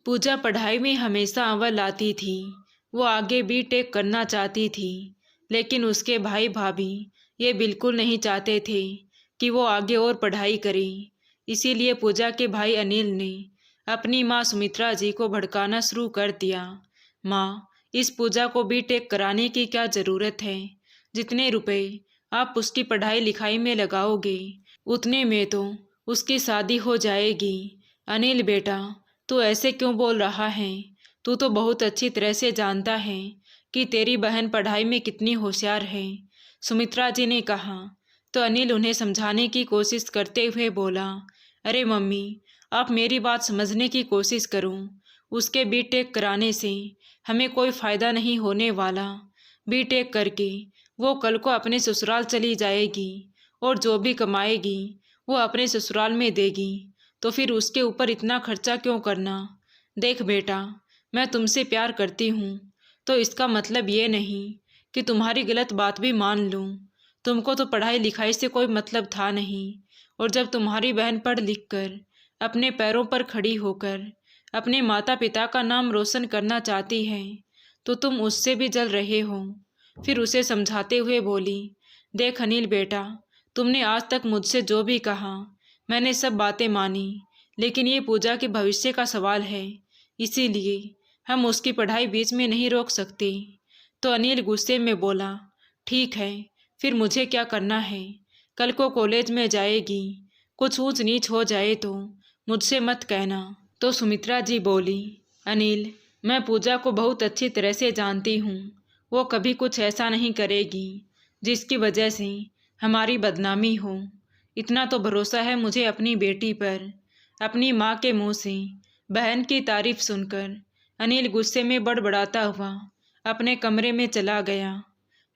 पूजा पढ़ाई में हमेशा अव्वल आती थी। वो आगे बीटेक करना चाहती थी, लेकिन उसके भाई भाभी ये बिल्कुल नहीं चाहते थे कि वो आगे और पढ़ाई करे। इसीलिए पूजा के भाई अनिल ने अपनी माँ सुमित्रा जी को भड़काना शुरू कर दिया। माँ, इस पूजा को बीटेक कराने की क्या ज़रूरत है? जितने रुपए आप उसकी पढ़ाई लिखाई में लगाओगे, उतने में तो उसकी शादी हो जाएगी। अनिल बेटा, तू ऐसे क्यों बोल रहा है? तू तो बहुत अच्छी तरह से जानता है कि तेरी बहन पढ़ाई में कितनी होशियार है। सुमित्रा जी ने कहा तो अनिल उन्हें समझाने की कोशिश करते हुए बोला, अरे मम्मी, आप मेरी बात समझने की कोशिश करो। उसके बीटेक कराने से हमें कोई फ़ायदा नहीं होने वाला। बीटेक करके वो कल को अपने ससुराल चली जाएगी और जो भी कमाएगी वो अपने ससुराल में देगी, तो फिर उसके ऊपर इतना खर्चा क्यों करना? देख बेटा, मैं तुमसे प्यार करती हूँ, तो इसका मतलब ये नहीं कि तुम्हारी गलत बात भी मान लूँ। तुमको तो पढ़ाई लिखाई से कोई मतलब था नहीं, और जब तुम्हारी बहन पढ़ लिख कर अपने पैरों पर खड़ी होकर अपने माता पिता का नाम रोशन करना चाहती है, तो तुम उससे भी जल रहे हो। फिर उसे समझाते हुए बोली, देख अनिल बेटा, तुमने आज तक मुझसे जो भी कहा मैंने सब बातें मानी, लेकिन ये पूजा के भविष्य का सवाल है, इसीलिए हम उसकी पढ़ाई बीच में नहीं रोक सकते। तो अनिल गुस्से में बोला, ठीक है, फिर मुझे क्या करना है? कल को कॉलेज में जाएगी, कुछ ऊंच नीच हो जाए तो मुझसे मत कहना। तो सुमित्रा जी बोली, अनिल, मैं पूजा को बहुत अच्छी तरह से जानती हूँ। वो कभी कुछ ऐसा नहीं करेगी जिसकी वजह से हमारी बदनामी हो। इतना तो भरोसा है मुझे अपनी बेटी पर। अपनी माँ के मुंह से बहन की तारीफ सुनकर अनिल गुस्से में बड़बड़ाता हुआ अपने कमरे में चला गया।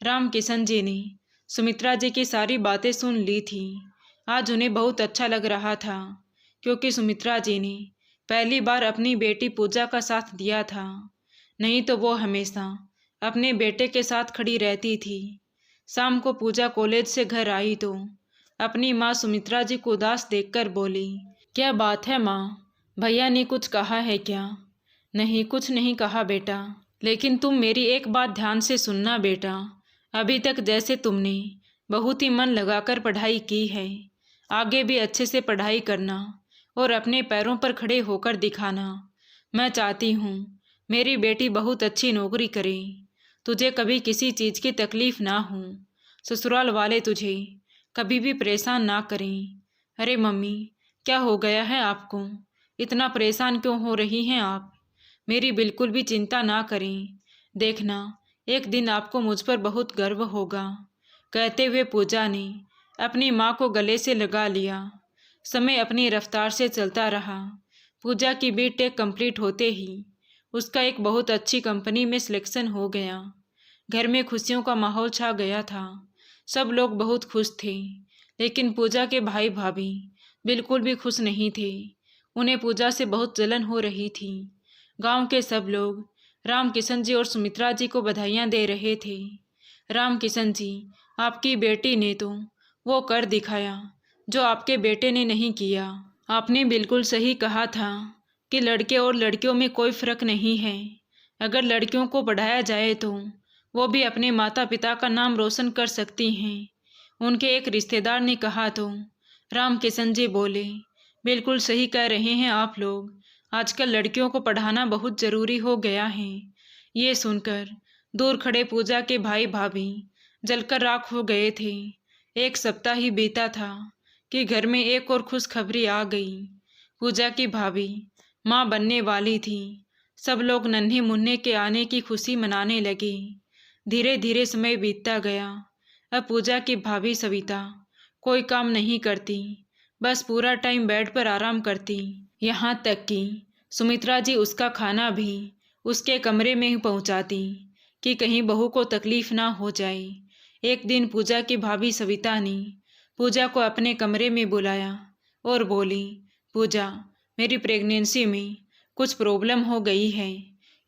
राम किशन जी ने सुमित्रा जी की सारी बातें सुन ली थी। आज उन्हें बहुत अच्छा लग रहा था, क्योंकि सुमित्रा जी ने पहली बार अपनी बेटी पूजा का साथ दिया था। नहीं तो वो हमेशा अपने बेटे के साथ खड़ी रहती थी। शाम को पूजा कॉलेज से घर आई तो अपनी माँ सुमित्रा जी को उदास देखकर बोली, क्या बात है माँ, भैया ने कुछ कहा है क्या? नहीं, कुछ नहीं कहा बेटा, लेकिन तुम मेरी एक बात ध्यान से सुनना बेटा। अभी तक जैसे तुमने बहुत ही मन लगाकर पढ़ाई की है, आगे भी अच्छे से पढ़ाई करना और अपने पैरों पर खड़े होकर दिखाना। मैं चाहती हूँ मेरी बेटी बहुत अच्छी नौकरी करे, तुझे कभी किसी चीज़ की तकलीफ़ ना हो, ससुराल वाले तुझे कभी भी परेशान ना करें। अरे मम्मी, क्या हो गया है आपको? इतना परेशान क्यों हो रही हैं आप? मेरी बिल्कुल भी चिंता ना करें, देखना एक दिन आपको मुझ पर बहुत गर्व होगा। कहते हुए पूजा ने अपनी माँ को गले से लगा लिया। समय अपनी रफ्तार से चलता रहा। पूजा की बीटेक कंप्लीट होते ही उसका एक बहुत अच्छी कंपनी में सिलेक्शन हो गया। घर में खुशियों का माहौल छा गया था। सब लोग बहुत खुश थे, लेकिन पूजा के भाई भाभी बिल्कुल भी खुश नहीं थे। उन्हें पूजा से बहुत जलन हो रही थी। गांव के सब लोग राम किशन जी और सुमित्रा जी को बधाइयाँ दे रहे थे। राम किशन जी, आपकी बेटी ने तो वो कर दिखाया जो आपके बेटे ने नहीं किया। आपने बिल्कुल सही कहा था कि लड़के और लड़कियों में कोई फ़र्क नहीं है। अगर लड़कियों को पढ़ाया जाए तो वो भी अपने माता पिता का नाम रोशन कर सकती हैं, उनके एक रिश्तेदार ने कहा। तो राम किशन जी बोले, बिल्कुल सही कह रहे हैं आप लोग, आजकल लड़कियों को पढ़ाना बहुत ज़रूरी हो गया है। ये सुनकर दूर खड़े पूजा के भाई भाभी जलकर राख हो गए थे। एक सप्ताह ही बीता था कि घर में एक और खुशखबरी आ गई। पूजा की भाभी माँ बनने वाली थी। सब लोग नन्हे मुन्ने के आने की खुशी मनाने लगे। धीरे धीरे समय बीतता गया। अब पूजा की भाभी सविता कोई काम नहीं करती, बस पूरा टाइम बेड पर आराम करती। यहाँ तक कि सुमित्रा जी उसका खाना भी उसके कमरे में ही पहुँचाती कि कहीं बहू को तकलीफ ना हो जाए। एक दिन पूजा की भाभी सविता ने पूजा को अपने कमरे में बुलाया और बोली, पूजा, मेरी प्रेगनेंसी में कुछ प्रॉब्लम हो गई है,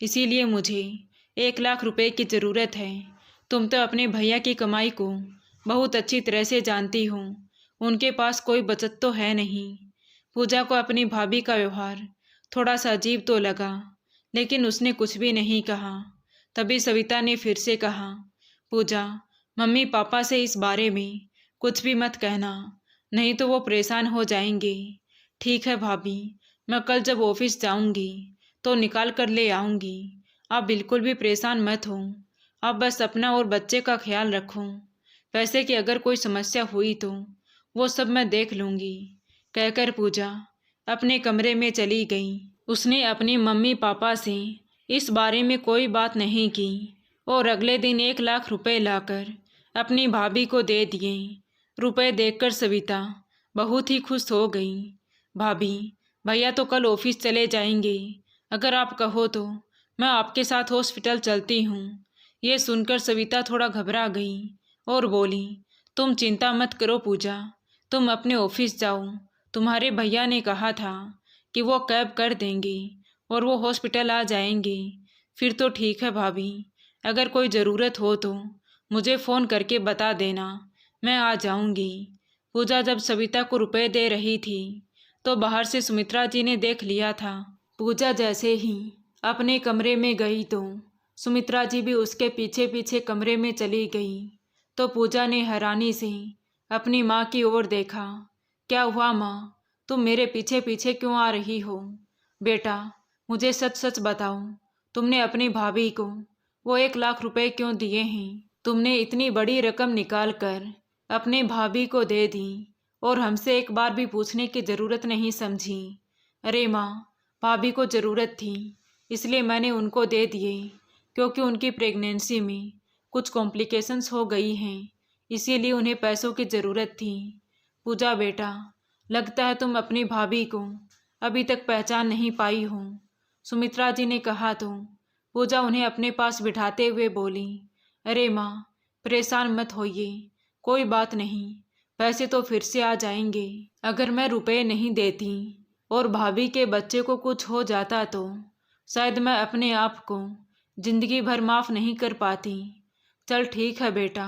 इसीलिए मुझे 1 लाख रुपए की ज़रूरत है। तुम तो अपने भैया की कमाई को बहुत अच्छी तरह से जानती हो, उनके पास कोई बचत तो है नहीं। पूजा को अपनी भाभी का व्यवहार थोड़ा सा अजीब तो लगा, लेकिन उसने कुछ भी नहीं कहा। तभी सविता ने फिर से कहा, पूजा, मम्मी पापा से इस बारे में कुछ भी मत कहना, नहीं तो वो परेशान हो जाएंगे। ठीक है भाभी, मैं कल जब ऑफिस जाऊंगी तो निकाल कर ले आऊंगी। आप बिल्कुल भी परेशान मत हो, आप बस अपना और बच्चे का ख्याल रखो। पैसे की अगर कोई समस्या हुई तो वो सब मैं देख लूंगी, कहकर पूजा अपने कमरे में चली गई। उसने अपनी मम्मी पापा से इस बारे में कोई बात नहीं की और अगले दिन 1 लाख रुपए लाकर अपनी भाभी को दे दिए। रुपए देखकर सविता बहुत ही खुश हो गई। भाभी, भैया तो कल ऑफिस चले जाएंगे, अगर आप कहो तो मैं आपके साथ हॉस्पिटल चलती हूँ। ये सुनकर सविता थोड़ा घबरा गई और बोली, तुम चिंता मत करो पूजा, तुम अपने ऑफिस जाओ। तुम्हारे भैया ने कहा था कि वो कैब कर देंगे और वो हॉस्पिटल आ जाएंगे। फिर तो ठीक है भाभी, अगर कोई ज़रूरत हो तो मुझे फ़ोन करके बता देना, मैं आ जाऊंगी। पूजा जब सविता को रुपए दे रही थी तो बाहर से सुमित्रा जी ने देख लिया था। पूजा जैसे ही अपने कमरे में गई तो सुमित्रा जी भी उसके पीछे पीछे कमरे में चली गई। तो पूजा ने हैरानी से अपनी माँ की ओर देखा। क्या हुआ माँ, तुम मेरे पीछे पीछे क्यों आ रही हो? बेटा, मुझे सच सच बताओ, तुमने अपनी भाभी को वो 1 लाख रुपए क्यों दिए हैं? तुमने इतनी बड़ी रकम निकाल कर अपने भाभी को दे दी और हमसे एक बार भी पूछने की ज़रूरत नहीं समझी। अरे माँ, भाभी को ज़रूरत थी इसलिए मैंने उनको दे दिए, क्योंकि उनकी प्रेगनेंसी में कुछ कॉम्प्लिकेशंस हो गई हैं, इसीलिए उन्हें पैसों की ज़रूरत थी। पूजा बेटा, लगता है तुम अपनी भाभी को अभी तक पहचान नहीं पाई हो, सुमित्रा जी ने कहा तो पूजा उन्हें अपने पास बिठाते हुए बोली, अरे माँ, परेशान मत होइए, कोई बात नहीं, पैसे तो फिर से आ जाएंगे। अगर मैं रुपए नहीं देती और भाभी के बच्चे को कुछ हो जाता तो शायद मैं अपने आप को जिंदगी भर माफ़ नहीं कर पाती। चल ठीक है बेटा,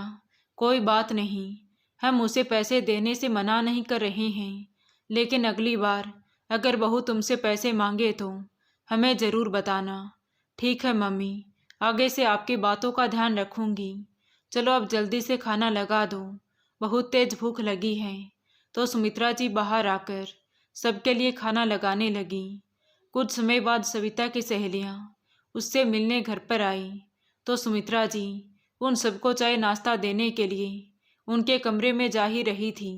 कोई बात नहीं, हम उसे पैसे देने से मना नहीं कर रहे हैं, लेकिन अगली बार अगर बहू तुमसे पैसे मांगे तो हमें ज़रूर बताना। ठीक है मम्मी, आगे से आपकी बातों का ध्यान रखूंगी। चलो अब जल्दी से खाना लगा दो, बहुत तेज भूख लगी है। तो सुमित्रा जी बाहर आकर सबके लिए खाना लगाने लगी। कुछ समय बाद सविता की सहेलियाँ उससे मिलने घर पर आई तो सुमित्रा जी उन सबको चाय नाश्ता देने के लिए उनके कमरे में जा ही रही थी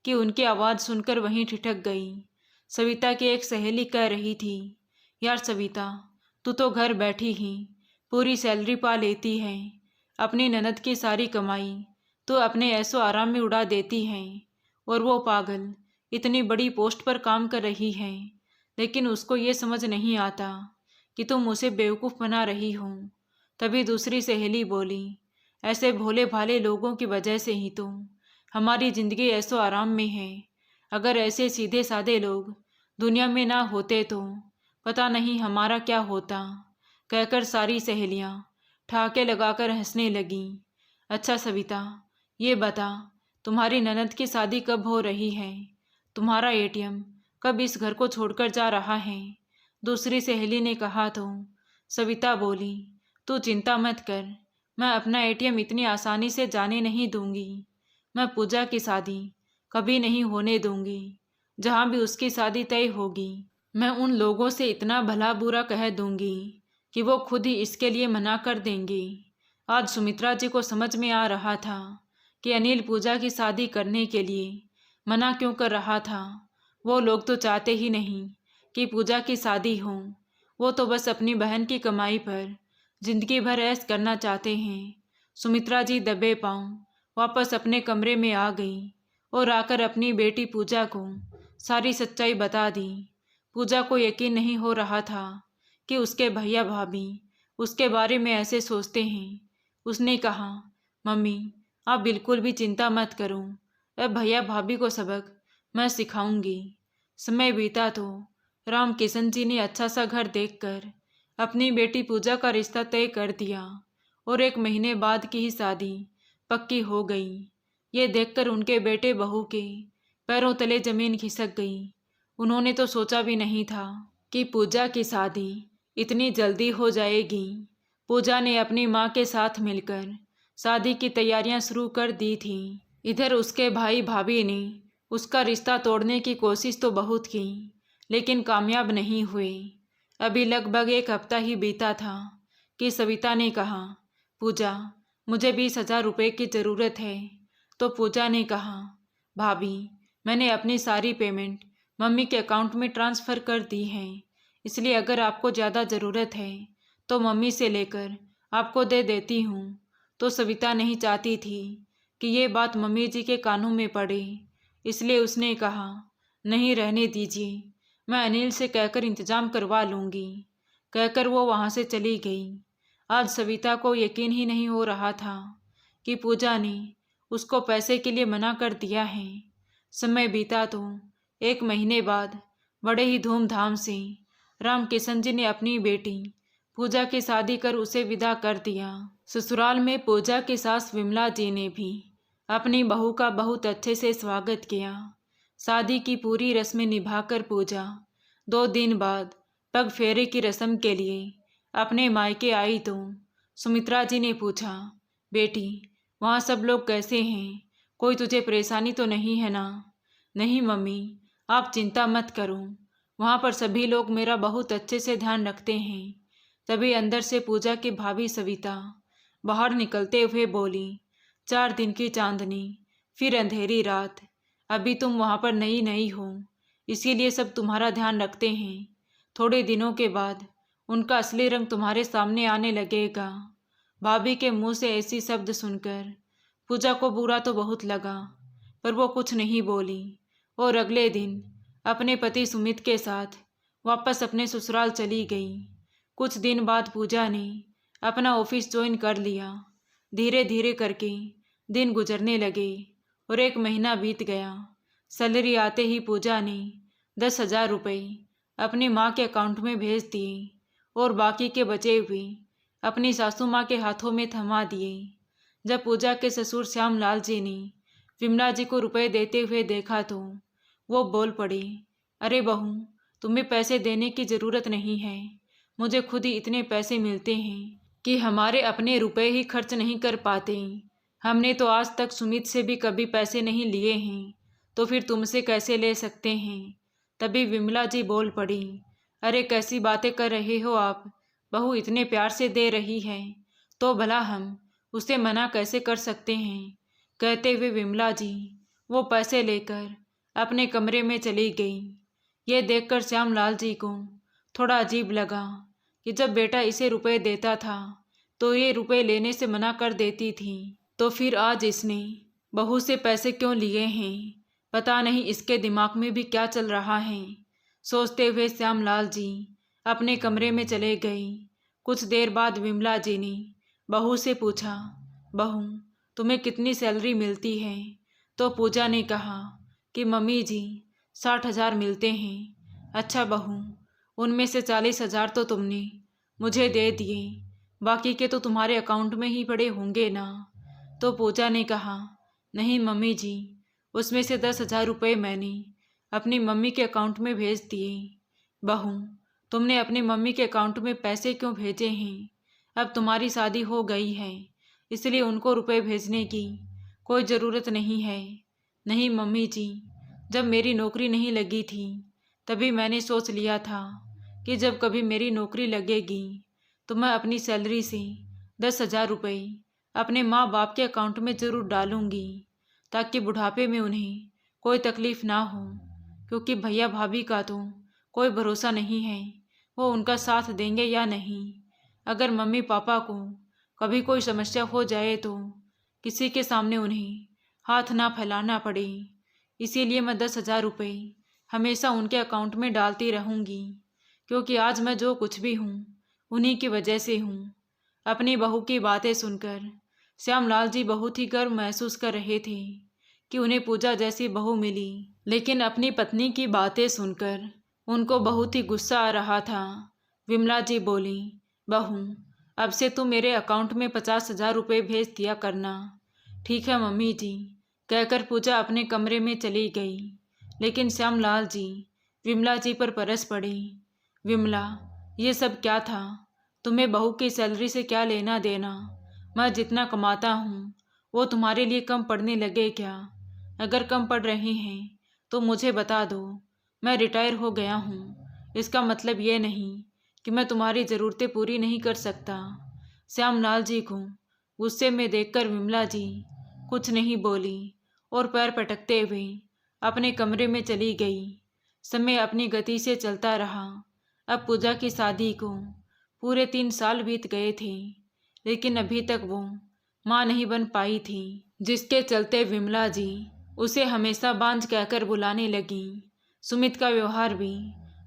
कि उनकी आवाज़ सुनकर वहीं ठिठक गई। सविता की एक सहेली कह रही थी, यार सविता, तू तो घर बैठी ही पूरी सैलरी पा लेती है, अपनी ननद की सारी कमाई तो अपने ऐसो आराम में उड़ा देती है, और वो पागल इतनी बड़ी पोस्ट पर काम कर रही है, लेकिन उसको ये समझ नहीं आता कि तुम उसे बेवकूफ़ बना रही हो। तभी दूसरी सहेली बोली, ऐसे भोले भाले लोगों की वजह से ही तो हमारी ज़िंदगी ऐसो आराम में है। अगर ऐसे सीधे साधे लोग दुनिया में ना होते तो पता नहीं हमारा क्या होता, कहकर सारी सहेलियाँ ठहाके लगाकर हंसने लगीं। अच्छा सविता, ये बता, तुम्हारी ननद की शादी कब हो रही है? तुम्हारा एटीएम कब इस घर को छोड़कर जा रहा है? दूसरी सहेली ने कहा तो सविता बोली, तू चिंता मत कर, मैं अपना एटीएम इतनी आसानी से जाने नहीं दूंगी। मैं पूजा की शादी कभी नहीं होने दूंगी। जहाँ भी उसकी शादी तय होगी मैं उन लोगों से इतना भला बुरा कह दूंगी कि वो खुद ही इसके लिए मना कर देंगे। आज सुमित्रा जी को समझ में आ रहा था कि अनिल पूजा की शादी करने के लिए मना क्यों कर रहा था। वो लोग तो चाहते ही नहीं कि पूजा की शादी हो, वो तो बस अपनी बहन की कमाई पर जिंदगी भर ऐश करना चाहते हैं। सुमित्रा जी दबे पांव वापस अपने कमरे में आ गई और आकर अपनी बेटी पूजा को सारी सच्चाई बता दी। पूजा को यकीन नहीं हो रहा था कि उसके भैया भाभी उसके बारे में ऐसे सोचते हैं। उसने कहा, मम्मी आप बिल्कुल भी चिंता मत करो, अब भैया भाभी को सबक मैं सिखाऊंगी। समय बीता तो राम किशन जी ने अच्छा सा घर देखकर अपनी बेटी पूजा का रिश्ता तय कर दिया और 1 महीने बाद की ही शादी पक्की हो गई। ये देखकर उनके बेटे बहू के पैरों तले जमीन खिसक गई। उन्होंने तो सोचा भी नहीं था कि पूजा की शादी इतनी जल्दी हो जाएगी। पूजा ने अपनी माँ के साथ मिलकर शादी की तैयारियां शुरू कर दी थी। इधर उसके भाई भाभी ने उसका रिश्ता तोड़ने की कोशिश तो बहुत की, लेकिन कामयाब नहीं हुए। अभी लगभग 1 हफ्ता ही बीता था कि सविता ने कहा, पूजा मुझे 20,000 रुपये की ज़रूरत है। तो पूजा ने कहा, भाभी मैंने अपनी सारी पेमेंट मम्मी के अकाउंट में ट्रांसफ़र कर दी है, इसलिए अगर आपको ज़्यादा ज़रूरत है तो मम्मी से लेकर आपको दे देती हूँ। तो सविता नहीं चाहती थी कि ये बात मम्मी जी के कानों में पड़े, इसलिए उसने कहा, नहीं रहने दीजिए, मैं अनिल से कहकर इंतज़ाम करवा लूँगी। कहकर वो वहाँ से चली गई। आज सविता को यकीन ही नहीं हो रहा था कि पूजा ने उसको पैसे के लिए मना कर दिया है। समय बीता तो 1 महीने बाद बड़े ही धूमधाम से राम किशन जी ने अपनी बेटी पूजा की शादी कर उसे विदा कर दिया। ससुराल में पूजा की सास विमला जी ने भी अपनी बहू का बहुत अच्छे से स्वागत किया। शादी की पूरी रस्में निभाकर पूजा 2 दिन बाद पग फेरे की रस्म के लिए अपने मायके आई तो सुमित्रा जी ने पूछा, बेटी वहाँ सब लोग कैसे हैं? कोई तुझे परेशानी तो नहीं है ना? नहीं मम्मी, आप चिंता मत करो, वहाँ पर सभी लोग मेरा बहुत अच्छे से ध्यान रखते हैं। तभी अंदर से पूजा की भाभी सविता बाहर निकलते हुए बोली, 4 दिन की चांदनी फिर अंधेरी रात, अभी तुम वहाँ पर नई नई हो, इसीलिए सब तुम्हारा ध्यान रखते हैं। थोड़े दिनों के बाद उनका असली रंग तुम्हारे सामने आने लगेगा। भाभी के मुंह से ऐसी शब्द सुनकर पूजा को बुरा तो बहुत लगा, पर वो कुछ नहीं बोली और अगले दिन अपने पति सुमित के साथ वापस अपने ससुराल चली गई। कुछ दिन बाद पूजा ने अपना ऑफिस ज्वाइन कर लिया। धीरे धीरे करके दिन गुजरने लगे और 1 महीना बीत गया। सैलरी आते ही पूजा ने 10,000 रुपये अपनी माँ के अकाउंट में भेज दिए और बाकी के बचे हुए अपनी सासू माँ के हाथों में थमा दिए। जब पूजा के ससुर श्यामलाल जी ने विमला जी को रुपए देते हुए देखा तो वो बोल पड़े, अरे बहू, तुम्हें पैसे देने की ज़रूरत नहीं है, मुझे खुद ही इतने पैसे मिलते हैं कि हमारे अपने रुपए ही खर्च नहीं कर पाते। हमने तो आज तक सुमित से भी कभी पैसे नहीं लिए हैं, तो फिर तुमसे कैसे ले सकते हैं? तभी विमला जी बोल पड़ी, अरे कैसी बातें कर रहे हो आप? बहू इतने प्यार से दे रही है तो भला हम उसे मना कैसे कर सकते हैं? कहते हुए विमला जी वो पैसे लेकर अपने कमरे में चली गई। ये देखकर श्यामलाल जी को थोड़ा अजीब लगा कि जब बेटा इसे रुपए देता था तो ये रुपए लेने से मना कर देती थी, तो फिर आज इसने बहू से पैसे क्यों लिए हैं? पता नहीं इसके दिमाग में भी क्या चल रहा है। सोचते हुए श्यामलाल जी अपने कमरे में चले गए। कुछ देर बाद विमला जी ने बहू से पूछा, बहू तुम्हें कितनी सैलरी मिलती है? तो पूजा ने कहा कि मम्मी जी 60,000 मिलते हैं। अच्छा बहू, उनमें से 40,000 तो तुमने मुझे दे दिए, बाकी के तो तुम्हारे अकाउंट में ही पड़े होंगे ना? तो पूजा ने कहा, नहीं मम्मी जी, उसमें से 10,000 रुपये मैंने अपनी मम्मी के अकाउंट में भेज दिए। बहू, तुमने अपनी मम्मी के अकाउंट में पैसे क्यों भेजे हैं? अब तुम्हारी शादी हो गई है, इसलिए उनको रुपए भेजने की कोई ज़रूरत नहीं है। नहीं मम्मी जी, जब मेरी नौकरी नहीं लगी थी तभी मैंने सोच लिया था कि जब कभी मेरी नौकरी लगेगी तो मैं अपनी सैलरी से 10,000 रुपये अपने माँ बाप के अकाउंट में ज़रूर डालूँगी, ताकि बुढ़ापे में उन्हें कोई तकलीफ़ ना हो। क्योंकि भैया भाभी का तो कोई भरोसा नहीं है, वो उनका साथ देंगे या नहीं। अगर मम्मी पापा को कभी कोई समस्या हो जाए तो किसी के सामने उन्हें हाथ ना फैलाना पड़े, इसीलिए मैं 10,000 रुपये हमेशा उनके अकाउंट में डालती रहूँगी। क्योंकि आज मैं जो कुछ भी हूँ उन्हीं की वजह से हूँ। अपनी बहू की बातें सुनकर श्यामलाल जी बहुत ही गर्व महसूस कर रहे थे कि उन्हें पूजा जैसी बहू मिली, लेकिन अपनी पत्नी की बातें सुनकर उनको बहुत ही गुस्सा आ रहा था। विमला जी बोली, बहू अब से तुम मेरे अकाउंट में 50,000 रुपये भेज दिया करना। ठीक है मम्मी जी, कहकर पूजा अपने कमरे में चली गई। लेकिन श्यामलाल जी विमला जी पर बरस पड़े। विमला, ये सब क्या था? तुम्हें बहू की सैलरी से क्या लेना देना? मैं जितना कमाता हूँ वो तुम्हारे लिए कम पड़ने लगे क्या? अगर कम पड़ रहे हैं तो मुझे बता दो। मैं रिटायर हो गया हूँ, इसका मतलब ये नहीं कि मैं तुम्हारी ज़रूरतें पूरी नहीं कर सकता। श्यामलाल जी को गुस्से में देखकर विमला जी कुछ नहीं बोली और पैर पटकते हुए अपने कमरे में चली गई। समय अपनी गति से चलता रहा। अब पूजा की शादी को पूरे 3 साल बीत गए थे, लेकिन अभी तक वो माँ नहीं बन पाई थी, जिसके चलते विमला जी उसे हमेशा बांझ कहकर बुलाने लगी। सुमित का व्यवहार भी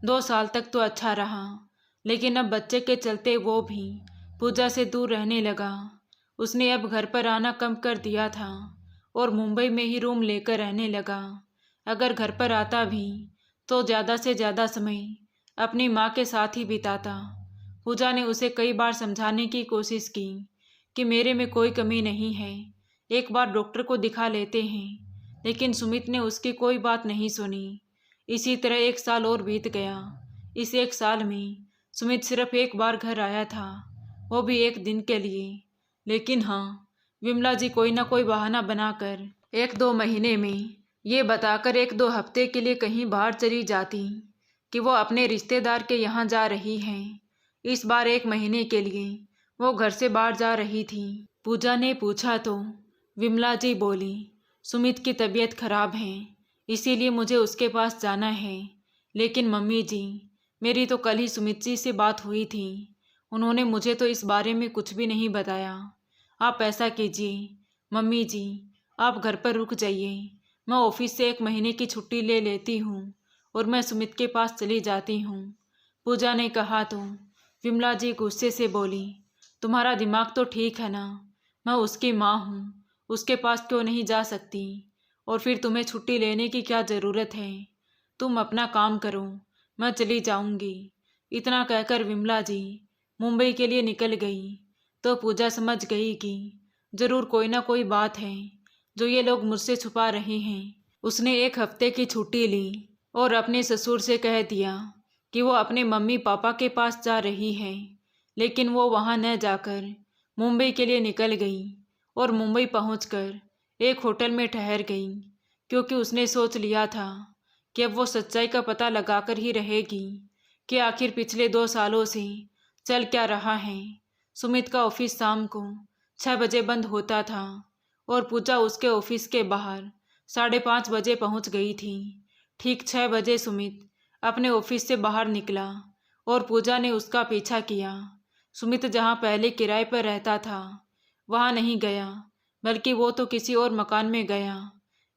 2 साल तक तो अच्छा रहा, लेकिन अब बच्चे के चलते वो भी पूजा से दूर रहने लगा। उसने अब घर पर आना कम कर दिया था और मुंबई में ही रूम लेकर रहने लगा। अगर घर पर आता भी तो ज़्यादा से ज़्यादा समय अपनी माँ के साथ ही बिताता। पूजा ने उसे कई बार समझाने की कोशिश की कि मेरे में कोई कमी नहीं है, एक बार डॉक्टर को दिखा लेते हैं, लेकिन सुमित ने उसकी कोई बात नहीं सुनी। इसी तरह 1 साल और बीत गया। इस 1 साल में सुमित सिर्फ एक बार घर आया था, वो भी एक दिन के लिए। लेकिन हाँ, विमला जी कोई ना कोई बहाना बनाकर 1-2 महीने में ये बताकर 1-2 हफ्ते के लिए कहीं बाहर चली जाती कि वो अपने रिश्तेदार के यहाँ जा रही हैं। इस बार 1 महीने के लिए वो घर से बाहर जा रही थी। पूजा ने पूछा तो विमला जी बोली, सुमित की तबीयत खराब है, इसीलिए मुझे उसके पास जाना है। लेकिन मम्मी जी, मेरी तो कल ही सुमित जी से बात हुई थी, उन्होंने मुझे तो इस बारे में कुछ भी नहीं बताया। आप ऐसा कीजिए मम्मी जी, आप घर पर रुक जाइए, मैं ऑफिस से 1 महीने की छुट्टी ले लेती हूँ और मैं सुमित के पास चली जाती हूँ। पूजा ने कहा तो विमला जी गुस्से से बोली, तुम्हारा दिमाग तो ठीक है ना, मैं उसकी माँ हूँ, उसके पास क्यों नहीं जा सकती? और फिर तुम्हें छुट्टी लेने की क्या ज़रूरत है? तुम अपना काम करो, मैं चली जाऊँगी। इतना कहकर विमला जी मुंबई के लिए निकल गई। तो पूजा समझ गई कि ज़रूर कोई ना कोई बात है जो ये लोग मुझसे छुपा रहे हैं। उसने 1 हफ्ते की छुट्टी ली और अपने ससुर से कह दिया कि वो अपने मम्मी पापा के पास जा रही है, लेकिन वो वहाँ न जाकर मुंबई के लिए निकल गई और मुंबई पहुंचकर एक होटल में ठहर गई, क्योंकि उसने सोच लिया था कि अब वो सच्चाई का पता लगाकर ही रहेगी कि आखिर पिछले 2 सालों से चल क्या रहा है। सुमित का ऑफिस शाम को 6 बजे बंद होता था और पूजा उसके ऑफिस के बाहर 5:30 बजे पहुंच गई थी। ठीक 6 बजे सुमित अपने ऑफिस से बाहर निकला और पूजा ने उसका पीछा किया। सुमित जहां पहले किराए पर रहता था वहां नहीं गया, बल्कि वो तो किसी और मकान में गया।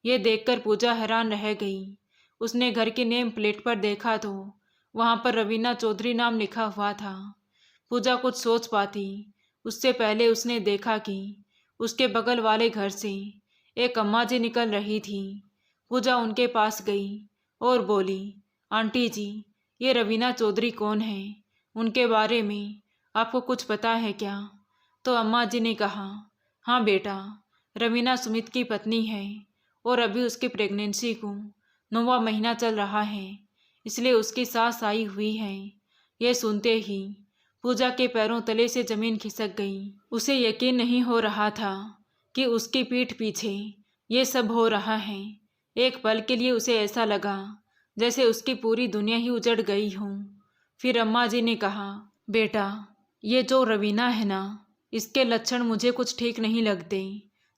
ये देखकर पूजा हैरान रह गई। उसने घर की नेम प्लेट पर देखा तो वहां पर रवीना चौधरी नाम लिखा हुआ था। पूजा कुछ सोच पाती उससे पहले उसने देखा कि उसके बगल वाले घर से एक अम्मा जी निकल रही थी। पूजा उनके पास गई और बोली, आंटी जी, ये रवीना चौधरी कौन है? उनके बारे में आपको कुछ पता है क्या? तो अम्मा जी ने कहा, हाँ बेटा, रवीना सुमित की पत्नी है और अभी उसकी प्रेगनेंसी को 9वां महीना चल रहा है, इसलिए उसकी सास आई हुई है। यह सुनते ही पूजा के पैरों तले से जमीन खिसक गई। उसे यकीन नहीं हो रहा था कि उसकी पीठ पीछे ये सब हो रहा है। एक पल के लिए उसे ऐसा लगा जैसे उसकी पूरी दुनिया ही उजड़ गई हो। फिर अम्मा जी ने कहा, बेटा, ये जो रवीना है ना, इसके लक्षण मुझे कुछ ठीक नहीं लगते।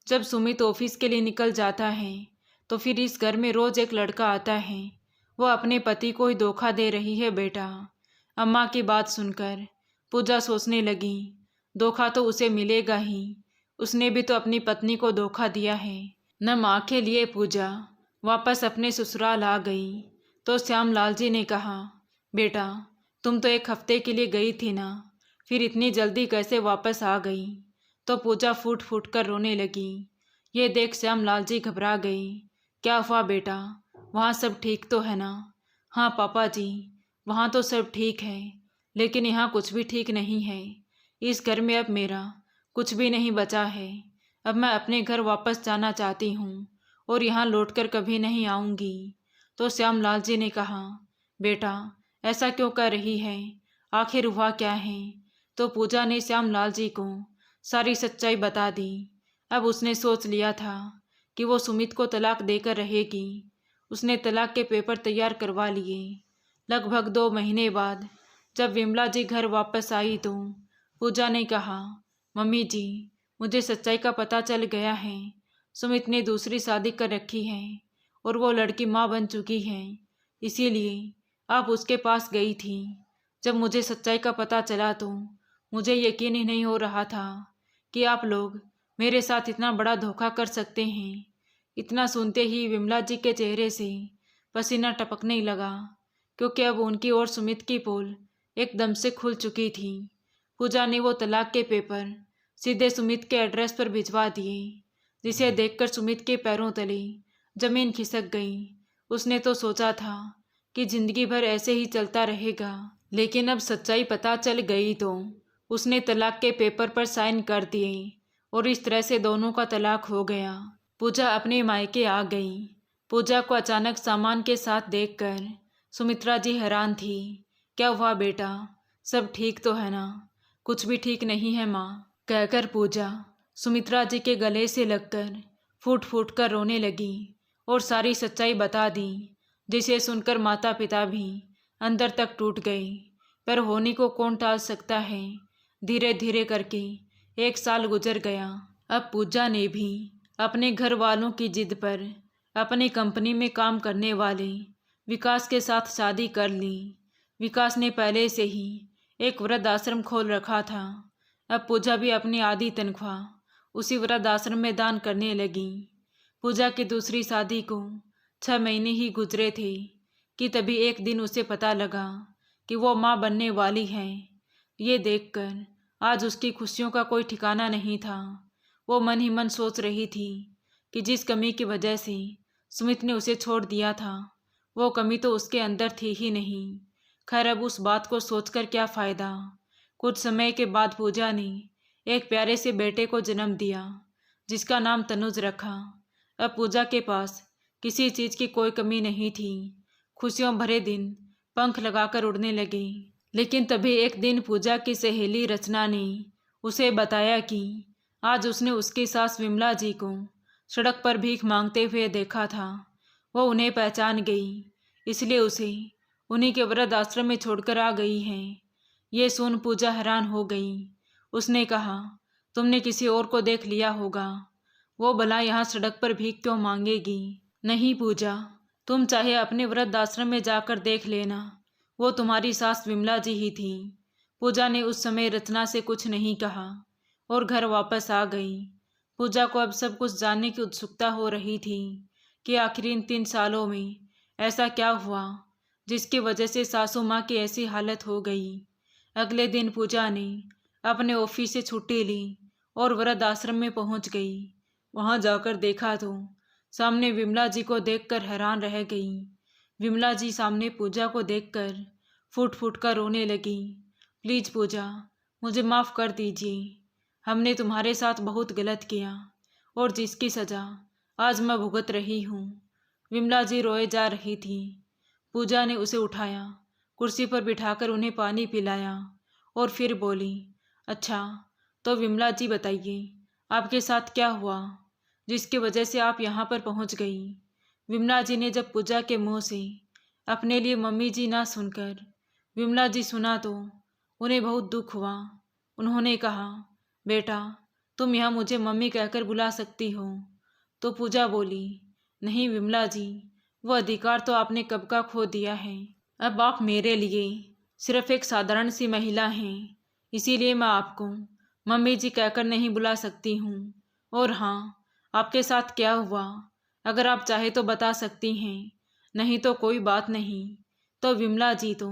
जब सुमित ऑफिस के लिए निकल जाता है तो फिर इस घर में रोज एक लड़का आता है, वो अपने पति को ही धोखा दे रही है बेटा। अम्मा की बात सुनकर पूजा सोचने लगी, धोखा तो उसे मिलेगा ही, उसने भी तो अपनी पत्नी को धोखा दिया है। न माँ के लिए पूजा वापस अपने ससुराल आ गई तो श्यामलाल जी ने कहा, बेटा, तुम तो 1 हफ्ते के लिए गई थी ना, फिर इतनी जल्दी कैसे वापस आ गई? तो पूजा फूट फूट कर रोने लगी। ये देख श्यामलाल जी घबरा गई। क्या हुआ बेटा, वहाँ सब ठीक तो है ना? हाँ पापा जी, वहाँ तो सब ठीक है, लेकिन यहाँ कुछ भी ठीक नहीं है। इस घर में अब मेरा कुछ भी नहीं बचा है। अब मैं अपने घर वापस जाना चाहती हूँ और यहाँ लौटकर कभी नहीं आऊँगी। तो श्यामलाल जी ने कहा, बेटा, ऐसा क्यों कर रही है? आखिर हुआ क्या है? तो पूजा ने श्यामलाल जी को सारी सच्चाई बता दी। अब उसने सोच लिया था कि वो सुमित को तलाक देकर रहेगी। उसने तलाक के पेपर तैयार करवा लिए। लगभग 2 महीने बाद जब विमला जी घर वापस आई तो पूजा ने कहा, मम्मी जी, मुझे सच्चाई का पता चल गया है। सुमित ने दूसरी शादी कर रखी है और वो लड़की माँ बन चुकी है। इसीलिए आप उसके पास गई थी। जब मुझे सच्चाई का पता चला तो मुझे यकीन ही नहीं हो रहा था कि आप लोग मेरे साथ इतना बड़ा धोखा कर सकते हैं। इतना सुनते ही विमला जी के चेहरे से पसीना टपकने लगा, क्योंकि अब उनकी और सुमित की पोल एकदम से खुल चुकी थी। पूजा ने वो तलाक के पेपर सीधे सुमित के एड्रेस पर भिजवा दिए, जिसे देखकर सुमित के पैरों तले जमीन खिसक गई। उसने तो सोचा था कि जिंदगी भर ऐसे ही चलता रहेगा, लेकिन अब सच्चाई पता चल गई तो उसने तलाक के पेपर पर साइन कर दिए और इस तरह से दोनों का तलाक हो गया। पूजा अपने मायके आ गई। पूजा को अचानक सामान के साथ देखकर सुमित्रा जी हैरान थी। क्या हुआ बेटा, सब ठीक तो है ना? कुछ भी ठीक नहीं है माँ, कहकर पूजा सुमित्रा जी के गले से लगकर फूट फूट कर रोने लगी और सारी सच्चाई बता दी, जिसे सुनकर माता पिता भी अंदर तक टूट गए। पर होनी को कौन टाल सकता है। धीरे धीरे करके 1 साल गुजर गया। अब पूजा ने भी अपने घर वालों की जिद पर अपनी कंपनी में काम करने वाले विकास के साथ शादी कर ली। विकास ने पहले से ही एक वृद्धाश्रम खोल रखा था। अब पूजा भी अपनी आधी तनख्वाह उसी वृद्धाश्रम में दान करने लगी। पूजा की दूसरी शादी को 6 महीने ही गुजरे थे कि तभी एक दिन उसे पता लगा कि वो माँ बनने वाली है। ये देखकर आज उसकी खुशियों का कोई ठिकाना नहीं था। वो मन ही मन सोच रही थी कि जिस कमी की वजह से सुमित ने उसे छोड़ दिया था, वो कमी तो उसके अंदर थी ही नहीं। खैर, अब उस बात को सोचकर क्या फ़ायदा। कुछ समय के बाद पूजा ने एक प्यारे से बेटे को जन्म दिया, जिसका नाम तनुज रखा। अब पूजा के पास किसी चीज़ की कोई कमी नहीं थी। खुशियों भरे दिन पंख लगाकर उड़ने लगे। लेकिन तभी एक दिन पूजा की सहेली रचना ने उसे बताया कि आज उसने उसकी सास विमला जी को सड़क पर भीख मांगते हुए देखा था। वो उन्हें पहचान गई, इसलिए उसे उन्हीं के वृद्ध आश्रम में छोड़कर आ गई है। ये सुन पूजा हैरान हो गई। उसने कहा, तुमने किसी और को देख लिया होगा। वो भला यहाँ सड़क पर भीख क्यों मांगेगी? नहीं पूजा, तुम चाहे अपने वृद्ध आश्रम में जाकर देख लेना। वो तुम्हारी सास विमला जी ही थी। पूजा ने उस समय रचना से कुछ नहीं कहा और घर वापस आ गई। पूजा को अब सब कुछ जानने की उत्सुकता हो रही थी कि आखिर इन 3 सालों में ऐसा क्या हुआ जिसकी वजह से सासू माँ की ऐसी हालत हो गई। अगले दिन पूजा ने अपने ऑफिस से छुट्टी ली और वृद्ध आश्रम में पहुंच गई। वहां जाकर देखा तो सामने विमला जी को देखकर हैरान रह गई। विमला जी सामने पूजा को देखकर फूट फूट कर रोने लगी। प्लीज़ पूजा, मुझे माफ़ कर दीजिए। हमने तुम्हारे साथ बहुत गलत किया और जिसकी सज़ा आज मैं भुगत रही हूँ। विमला जी रोए जा रही थी। पूजा ने उसे उठाया, कुर्सी पर बिठाकर उन्हें पानी पिलाया और फिर बोली, अच्छा तो विमला जी बताइए, आपके साथ क्या हुआ जिसकी वजह से आप यहाँ पर पहुँच गई? विमला जी ने जब पूजा के मुंह से अपने लिए मम्मी जी ना सुनकर विमला जी सुना तो उन्हें बहुत दुख हुआ। उन्होंने कहा, बेटा तुम यहाँ मुझे मम्मी कहकर बुला सकती हो। तो पूजा बोली, नहीं विमला जी, वो अधिकार तो आपने कब का खो दिया है। अब आप मेरे लिए सिर्फ एक साधारण सी महिला हैं, इसीलिए मैं आपको मम्मी जी कहकर नहीं बुला सकती हूँ। और हाँ, आपके साथ क्या हुआ अगर आप चाहे तो बता सकती हैं, नहीं तो कोई बात नहीं। तो विमला जी तो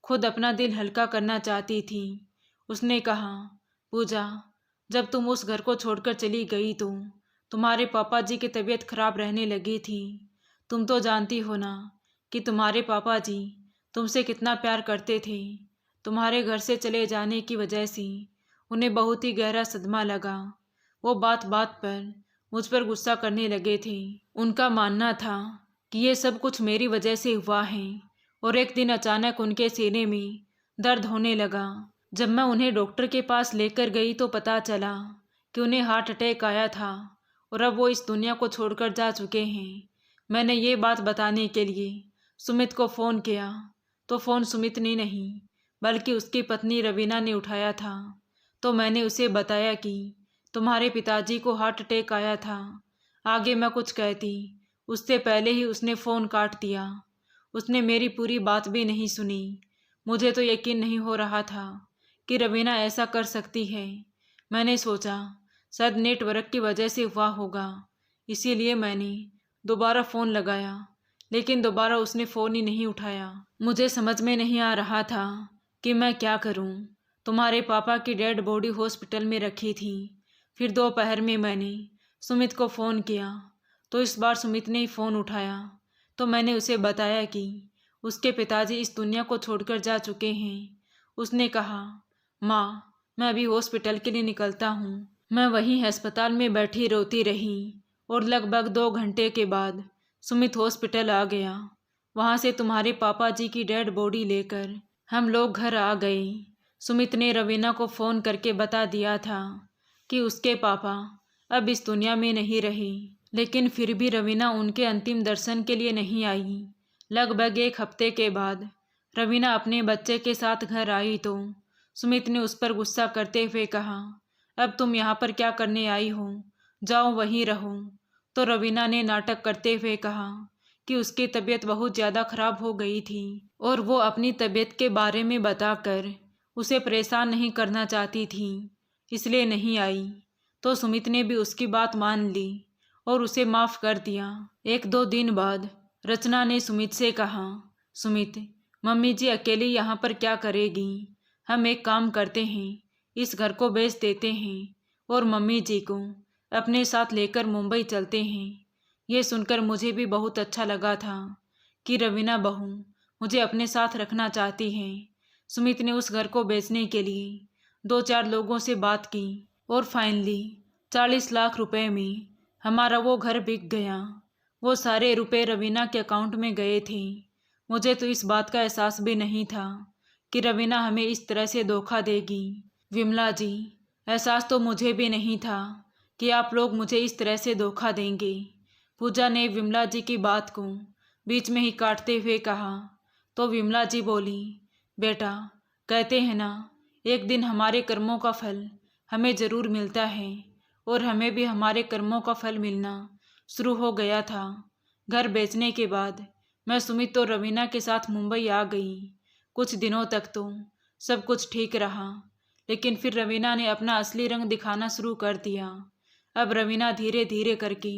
खुद अपना दिल हल्का करना चाहती थी। उसने कहा, पूजा जब तुम उस घर को छोड़कर चली गई तो तुम्हारे पापा जी की तबीयत खराब रहने लगी थी। तुम तो जानती हो ना कि तुम्हारे पापा जी तुमसे कितना प्यार करते थे। तुम्हारे घर से चले जाने की वजह से उन्हें बहुत ही गहरा सदमा लगा। वो बात बात पर मुझ पर गुस्सा करने लगे थे। उनका मानना था कि ये सब कुछ मेरी वजह से हुआ है और एक दिन अचानक उनके सीने में दर्द होने लगा। जब मैं उन्हें डॉक्टर के पास लेकर गई तो पता चला कि उन्हें हार्ट अटैक आया था और अब वो इस दुनिया को छोड़कर जा चुके हैं। मैंने ये बात बताने के लिए सुमित को फ़ोन किया तो फ़ोन सुमित ने नहीं बल्कि उसकी पत्नी रवीना ने उठाया था। तो मैंने उसे बताया कि तुम्हारे पिताजी को हार्ट अटैक आया था। आगे मैं कुछ कहती उससे पहले ही उसने फ़ोन काट दिया। उसने मेरी पूरी बात भी नहीं सुनी। मुझे तो यकीन नहीं हो रहा था कि रवीना ऐसा कर सकती है। मैंने सोचा शायद नेटवर्क की वजह से हुआ होगा, इसीलिए मैंने दोबारा फ़ोन लगाया, लेकिन दोबारा उसने फ़ोन ही नहीं उठाया। मुझे समझ में नहीं आ रहा था कि मैं क्या करूं। तुम्हारे पापा की डेड बॉडी हॉस्पिटल में रखी थी। फिर दोपहर में मैंने सुमित को फ़ोन किया तो इस बार सुमित ने ही फ़ोन उठाया। तो मैंने उसे बताया कि उसके पिताजी इस दुनिया को छोड़कर जा चुके हैं। उसने कहा, माँ मैं अभी हॉस्पिटल के लिए निकलता हूँ। मैं वहीं अस्पताल में बैठी रोती रही और लगभग 2 घंटे के बाद सुमित हॉस्पिटल आ गया। वहाँ से तुम्हारे पापा जी की डेड बॉडी लेकर हम लोग घर आ गए। सुमित ने रवीना को फ़ोन करके बता दिया था कि उसके पापा अब इस दुनिया में नहीं रहे, लेकिन फिर भी रवीना उनके अंतिम दर्शन के लिए नहीं आई। लगभग 1 हफ्ते के बाद रवीना अपने बच्चे के साथ घर आई तो सुमित ने उस पर गुस्सा करते हुए कहा, अब तुम यहाँ पर क्या करने आई हो, जाओ वहीं रहो। तो रवीना ने नाटक करते हुए कहा कि उसकी तबीयत बहुत ज़्यादा खराब हो गई थी और वो अपनी तबीयत के बारे में बताकर उसे परेशान नहीं करना चाहती थी, इसलिए नहीं आई। तो सुमित ने भी उसकी बात मान ली और उसे माफ़ कर दिया। 1-2 दिन बाद रचना ने सुमित से कहा, सुमित मम्मी जी अकेली यहाँ पर क्या करेगी, हम एक काम करते हैं, इस घर को बेच देते हैं और मम्मी जी को अपने साथ लेकर मुंबई चलते हैं। ये सुनकर मुझे भी बहुत अच्छा लगा था कि रवीना बहू मुझे अपने साथ रखना चाहती है। सुमित ने उस घर को बेचने के लिए 2-4 लोगों से बात की और फाइनली 40 लाख रुपए में हमारा वो घर बिक गया। वो सारे रुपए रवीना के अकाउंट में गए थे। मुझे तो इस बात का एहसास भी नहीं था कि रवीना हमें इस तरह से धोखा देगी। विमला जी, एहसास तो मुझे भी नहीं था कि आप लोग मुझे इस तरह से धोखा देंगे। पूजा ने विमला जी की बात को बीच में ही काटते हुए कहा। तो विमला जी बोली, बेटा कहते हैं ना, एक दिन हमारे कर्मों का फल हमें ज़रूर मिलता है और हमें भी हमारे कर्मों का फल मिलना शुरू हो गया था। घर बेचने के बाद मैं सुमित और रवीना के साथ मुंबई आ गई। कुछ दिनों तक तो सब कुछ ठीक रहा, लेकिन फिर रवीना ने अपना असली रंग दिखाना शुरू कर दिया। अब रवीना धीरे धीरे करके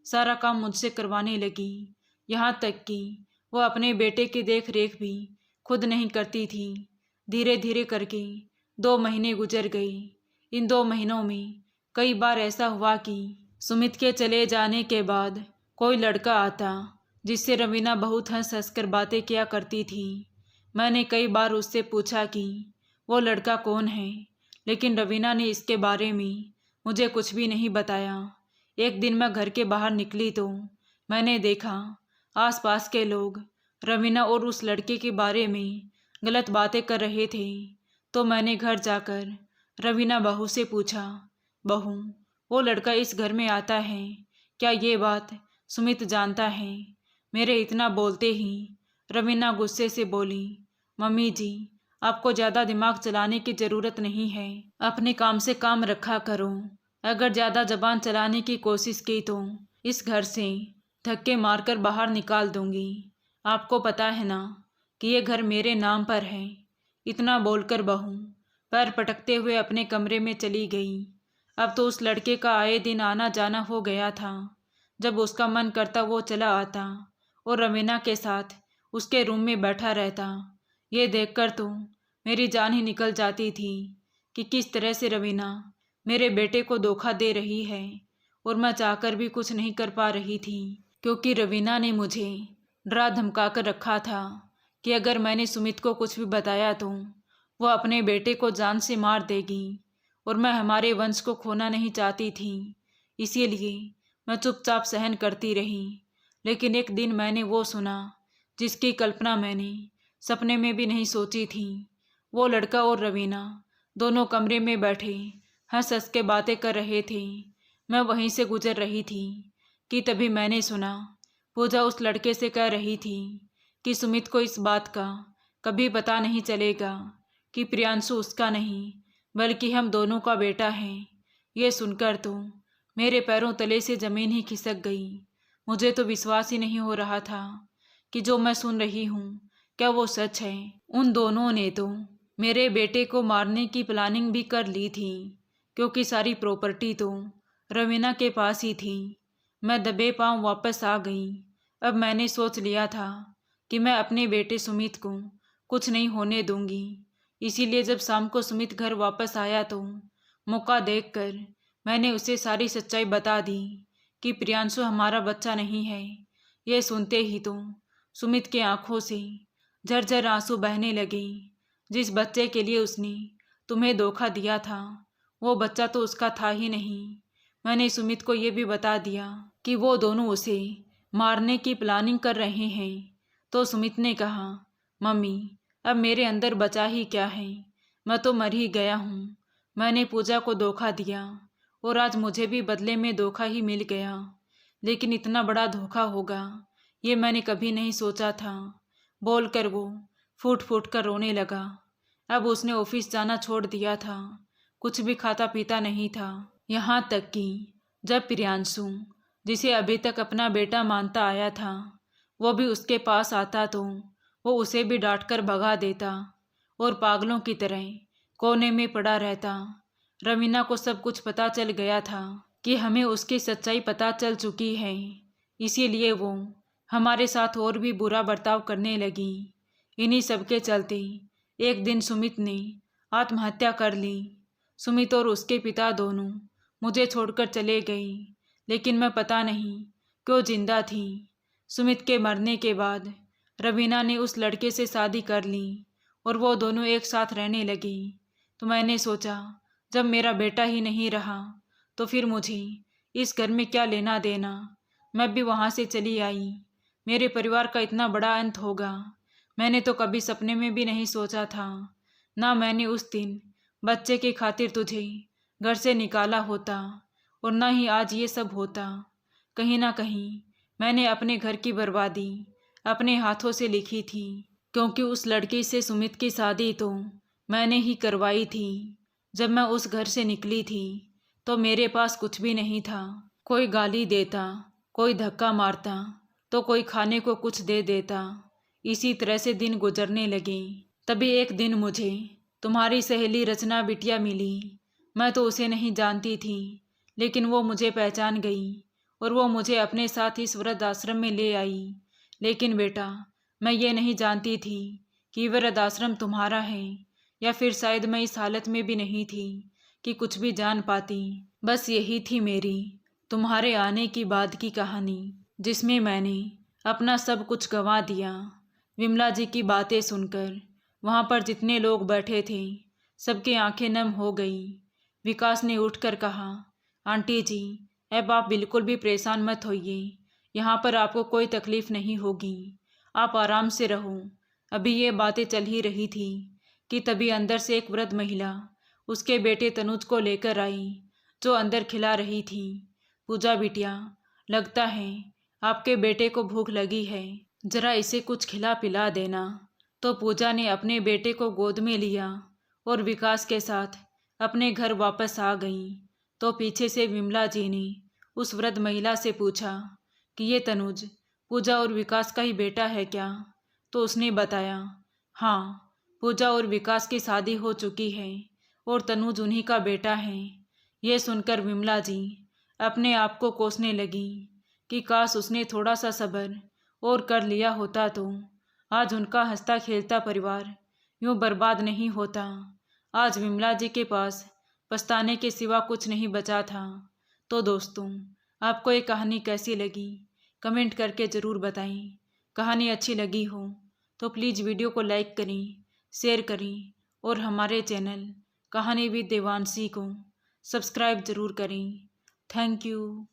सारा काम मुझसे करवाने लगी, यहाँ तक कि वो अपने बेटे की देख रेख भी खुद नहीं करती थी। धीरे धीरे करके 2 महीने गुजर गए। इन 2 महीनों में कई बार ऐसा हुआ कि सुमित के चले जाने के बाद कोई लड़का आता जिससे रवीना बहुत हंस हंस कर बातें किया करती थी। मैंने कई बार उससे पूछा कि वो लड़का कौन है, लेकिन रवीना ने इसके बारे में मुझे कुछ भी नहीं बताया। एक दिन मैं घर के बाहर निकली तो मैंने देखा आसपास के लोग रवीना और उस लड़के के बारे में गलत बातें कर रहे थे। तो मैंने घर जाकर रवीना बहू से पूछा, बहू वो लड़का इस घर में आता है, क्या ये बात सुमित जानता है? मेरे इतना बोलते ही रवीना गुस्से से बोली, मम्मी जी आपको ज़्यादा दिमाग चलाने की ज़रूरत नहीं है, अपने काम से काम रखा करो। अगर ज़्यादा जबान चलाने की कोशिश की तो इस घर से धक्के मारकर बाहर निकाल दूंगी। आपको पता है ना कि ये घर मेरे नाम पर है। इतना बोलकर बहू पैर पटकते हुए अपने कमरे में चली गई। अब तो उस लड़के का आए दिन आना जाना हो गया था। जब उसका मन करता वो चला आता और रवीना के साथ उसके रूम में बैठा रहता। ये देखकर तो मेरी जान ही निकल जाती थी कि किस तरह से रवीना मेरे बेटे को धोखा दे रही है, और मैं चाहकर भी कुछ नहीं कर पा रही थी, क्योंकि रवीना ने मुझे डरा धमका कर रखा था कि अगर मैंने सुमित को कुछ भी बताया तो वो अपने बेटे को जान से मार देगी, और मैं हमारे वंश को खोना नहीं चाहती थी। इसीलिए मैं चुपचाप सहन करती रही। लेकिन एक दिन मैंने वो सुना जिसकी कल्पना मैंने सपने में भी नहीं सोची थी। वो लड़का और रवीना दोनों कमरे में बैठे हंस हंस के बातें कर रहे थे। मैं वहीं से गुजर रही थी कि तभी मैंने सुना पूजा उस लड़के से कह रही थी कि सुमित को इस बात का कभी पता नहीं चलेगा कि प्रियांशु उसका नहीं बल्कि हम दोनों का बेटा है। ये सुनकर तो मेरे पैरों तले से ज़मीन ही खिसक गई। मुझे तो विश्वास ही नहीं हो रहा था कि जो मैं सुन रही हूँ क्या वो सच है। उन दोनों ने तो मेरे बेटे को मारने की प्लानिंग भी कर ली थी, क्योंकि सारी प्रॉपर्टी तो रवीना के पास ही थी। मैं दबे पांव वापस आ गई। अब मैंने सोच लिया था कि मैं अपने बेटे सुमित को कुछ नहीं होने दूंगी। इसीलिए जब शाम को सुमित घर वापस आया तो मौका देखकर मैंने उसे सारी सच्चाई बता दी कि प्रियांशु हमारा बच्चा नहीं है। यह सुनते ही तो सुमित के आंखों से झरझर आंसू बहने लगे। जिस बच्चे के लिए उसने तुम्हें धोखा दिया था वो बच्चा तो उसका था ही नहीं। मैंने सुमित को ये भी बता दिया कि वो दोनों उसे मारने की प्लानिंग कर रहे हैं। तो सुमित ने कहा, मम्मी अब मेरे अंदर बचा ही क्या है, मैं तो मर ही गया हूँ। मैंने पूजा को धोखा दिया और आज मुझे भी बदले में धोखा ही मिल गया। लेकिन इतना बड़ा धोखा होगा ये मैंने कभी नहीं सोचा था। बोलकर वो फूट फूट कर रोने लगा। अब उसने ऑफिस जाना छोड़ दिया था, कुछ भी खाता पीता नहीं था। यहाँ तक कि जब प्रियांशु जिसे अभी तक अपना बेटा मानता आया था वो भी उसके पास आता तो वो उसे भी डांट कर भगा देता और पागलों की तरह कोने में पड़ा रहता। रवीना को सब कुछ पता चल गया था कि हमें उसकी सच्चाई पता चल चुकी है, इसीलिए वो हमारे साथ और भी बुरा बर्ताव करने लगी। इन्हीं सब के चलते एक दिन सुमित ने आत्महत्या कर ली। सुमित और उसके पिता दोनों मुझे छोड़कर चले गए, लेकिन मैं पता नहीं क्यों जिंदा थी। सुमित के मरने के बाद रवीना ने उस लड़के से शादी कर ली और वो दोनों एक साथ रहने लगी। तो मैंने सोचा जब मेरा बेटा ही नहीं रहा तो फिर मुझे इस घर में क्या लेना देना। मैं भी वहाँ से चली आई। मेरे परिवार का इतना बड़ा अंत होगा मैंने तो कभी सपने में भी नहीं सोचा था। ना मैंने उस दिन बच्चे की खातिर तुझे घर से निकाला होता और ना ही आज ये सब होता। कहीं ना कहीं मैंने अपने घर की बर्बादी अपने हाथों से लिखी थी, क्योंकि उस लड़की से सुमित की शादी तो मैंने ही करवाई थी। जब मैं उस घर से निकली थी तो मेरे पास कुछ भी नहीं था। कोई गाली देता, कोई धक्का मारता तो कोई खाने को कुछ दे देता। इसी तरह से दिन गुजरने लगे। तभी एक दिन मुझे तुम्हारी सहेली रचना बिटिया मिली। मैं तो उसे नहीं जानती थी, लेकिन वो मुझे पहचान गई और वो मुझे अपने साथ इस वृद्धाश्रम में ले आई। लेकिन बेटा मैं ये नहीं जानती थी कि वृद्धाश्रम तुम्हारा है, या फिर शायद मैं इस हालत में भी नहीं थी कि कुछ भी जान पाती। बस यही थी मेरी तुम्हारे आने की बाद की कहानी, जिसमें मैंने अपना सब कुछ गंवा दिया। विमला जी की बातें सुनकर वहाँ पर जितने लोग बैठे थे सबकी आंखें नम हो गई। विकास ने उठकर कहा, आंटी जी अब आप बिल्कुल भी परेशान मत होइए, यहाँ पर आपको कोई तकलीफ नहीं होगी, आप आराम से रहो। अभी ये बातें चल ही रही थी कि तभी अंदर से एक वृद्ध महिला उसके बेटे तनुज को लेकर आई, जो अंदर खिला रही थी। पूजा बिटिया, लगता है आपके बेटे को भूख लगी है, जरा इसे कुछ खिला पिला देना। तो पूजा ने अपने बेटे को गोद में लिया और विकास के साथ अपने घर वापस आ गई। तो पीछे से विमला जी ने उस वृद्ध महिला से पूछा कि ये तनुज पूजा और विकास का ही बेटा है क्या? तो उसने बताया, हाँ, पूजा और विकास की शादी हो चुकी है और तनुज उन्हीं का बेटा है। ये सुनकर विमला जी अपने आप को कोसने लगी कि काश उसने थोड़ा सा सब्र और कर लिया होता तो आज उनका हंसता खेलता परिवार यूं बर्बाद नहीं होता। आज विमला जी के पास पछताने के सिवा कुछ नहीं बचा था। तो दोस्तों, आपको ये कहानी कैसी लगी कमेंट करके ज़रूर बताएं। कहानी अच्छी लगी हो तो प्लीज़ वीडियो को लाइक करें, शेयर करें और हमारे चैनल कहानी विद देवांशी को सब्सक्राइब ज़रूर करें। Thank you.